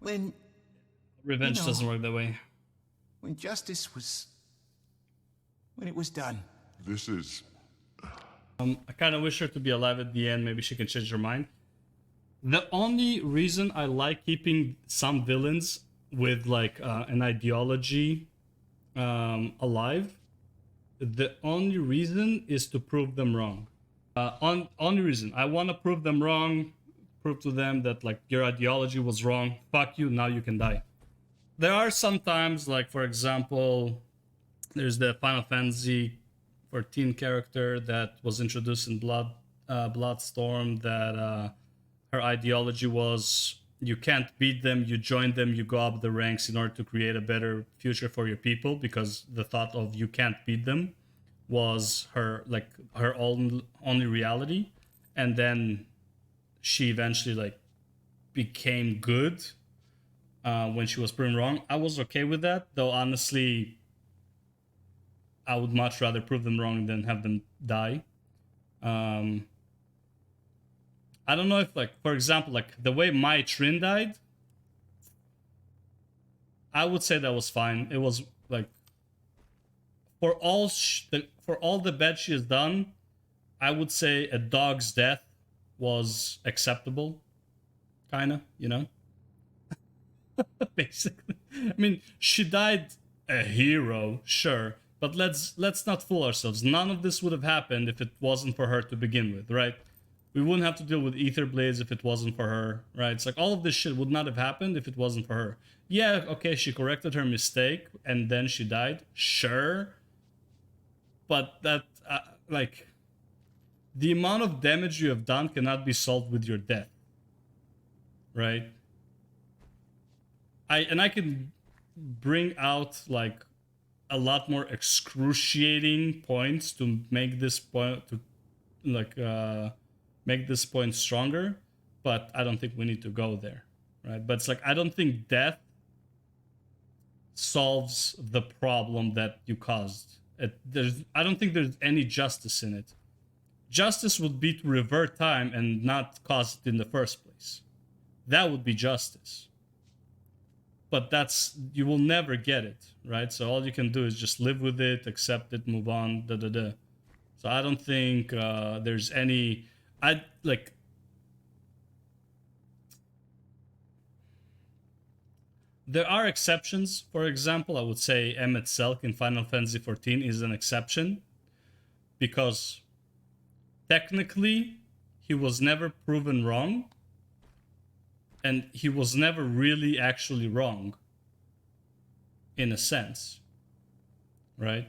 When, Revenge doesn't work that way. when justice was... when it was done. This is... I kind of wish her to be alive at the end. Maybe she can change her mind. The only reason I like keeping some villains with like an ideology alive, the only reason is to prove them wrong. Only reason I want to prove them wrong, prove to them that like your ideology was wrong. Fuck you. Now you can die. There are some times, like for example, there's the Final Fantasy 14 character that was introduced in Bloodstorm, that her ideology was you can't beat them, you join them, you go up the ranks in order to create a better future for your people, because the thought of you can't beat them was her only reality. And then she eventually like became good when she was proven wrong. I was okay with that, though honestly I would much rather prove them wrong than have them die. I don't know if, like, for example, like the way Mai Trin died, I would say that was fine. It was like for all the bad she has done, I would say a dog's death was acceptable, kind of, you know. Basically, I mean, she died a hero, sure. But let's not fool ourselves. None of this would have happened if it wasn't for her to begin with, right? We wouldn't have to deal with ether blades if it wasn't for her, right? It's like all of this shit would not have happened if it wasn't for her. Yeah, okay, she corrected her mistake and then she died, sure. But that, like, the amount of damage you have done cannot be solved with your death, right? I can bring out like a lot more excruciating points to make this point make this point stronger, but I don't think we need to go there, right? But it's like I don't think death solves the problem that you caused. I don't think there's any justice in it. Justice would be to revert time and not cause it in the first place. That would be justice. But you will never get it, right? So all you can do is just live with it, accept it, move on, So I don't think there's any... There are exceptions. For example, I would say Emet Selch in Final Fantasy XIV is an exception, because technically he was never proven wrong, and he was never really actually wrong, in a sense, right?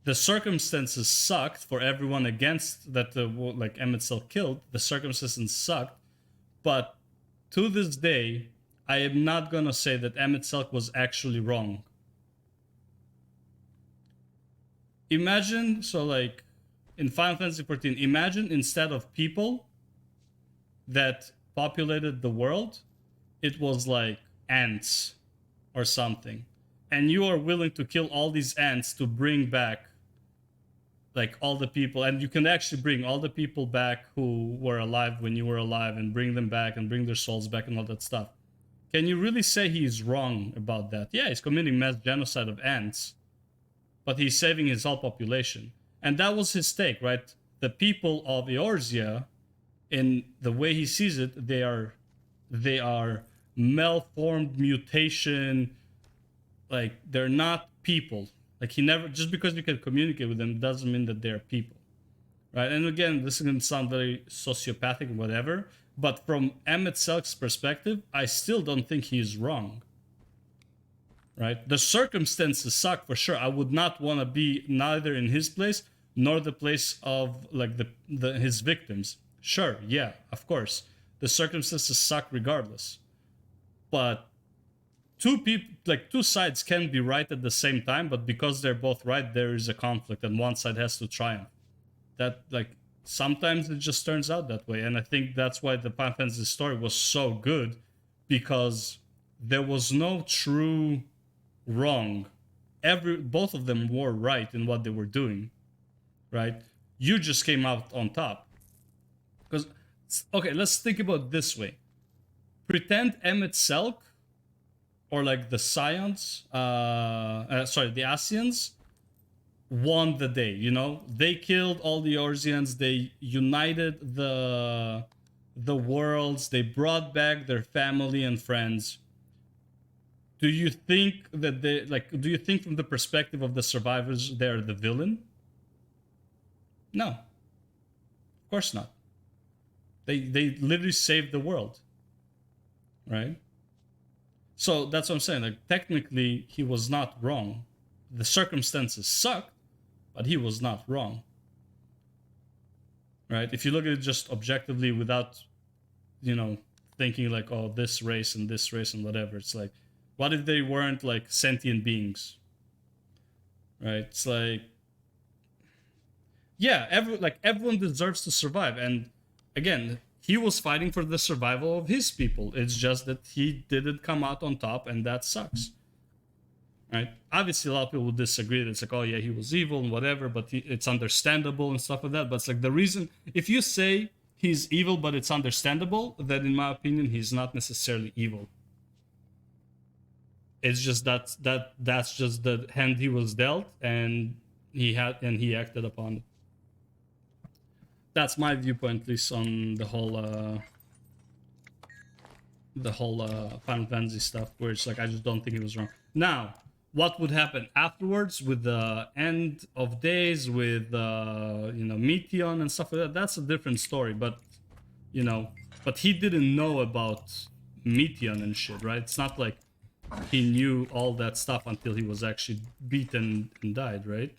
The circumstances sucked for everyone against that, like Emet Selch killed. The circumstances sucked, but to this day, I am not gonna say that Emet Selch was actually wrong. Imagine, so like in Final Fantasy XIV, imagine instead of people that populated the world, it was like ants or something, and you are willing to kill all these ants to bring back like all the people, and you can actually bring all the people back who were alive when you were alive and bring them back and bring their souls back and all that stuff. Can you really say he's wrong about that? Yeah, he's committing mass genocide of ants, but he's saving his whole population, and that was his stake, right? The people of Eorzea, in the way he sees it, they are malformed mutation, like they're not people. Like he never, just because you can communicate with them doesn't mean that they're people, right? And again, this is going to sound very sociopathic, whatever, but from Emet Selch's perspective, I still don't think he's wrong, right? The circumstances suck for sure. I would not want to be neither in his place nor the place of like his victims. Sure, yeah, of course. The circumstances suck regardless. But two sides can be right at the same time, but because they're both right, there is a conflict and one side has to triumph. That, like, sometimes it just turns out that way. And I think that's why the Final Fantasy story was so good, because there was no true wrong. Both of them were right in what they were doing, right? You just came out on top. Because, okay, let's think about it this way. Pretend Emet Selch or like the Scions, sorry, the Asians won the day, you know? They killed all the Orzians, they united the worlds, they brought back their family and friends. Do you think that they, like, do you think from the perspective of the survivors they're the villain? No. Of course not. They literally saved the world. Right? So that's what I'm saying. Like, technically, he was not wrong. The circumstances sucked, but he was not wrong. Right? If you look at it just objectively without, you know, thinking like, oh, this race and whatever, it's like, what if they weren't like sentient beings? Right? It's like, yeah, everyone deserves to survive. And again, he was fighting for the survival of his people. It's just that he didn't come out on top, and that sucks. Right? Obviously, a lot of people will disagree. It's like, oh yeah, he was evil and whatever, but it's understandable and stuff like that. But it's like the reason, if you say he's evil, but it's understandable, then in my opinion, he's not necessarily evil. It's just that's just the hand he was dealt, and he acted upon it. That's my viewpoint, at least, on the whole Final Fantasy stuff, where it's like, I just don't think he was wrong. Now, what would happen afterwards with the end of days, with you know, Meteion and stuff like that? That's a different story. But you know, but he didn't know about Meteion and shit, right? It's not like he knew all that stuff until he was actually beaten and died, right?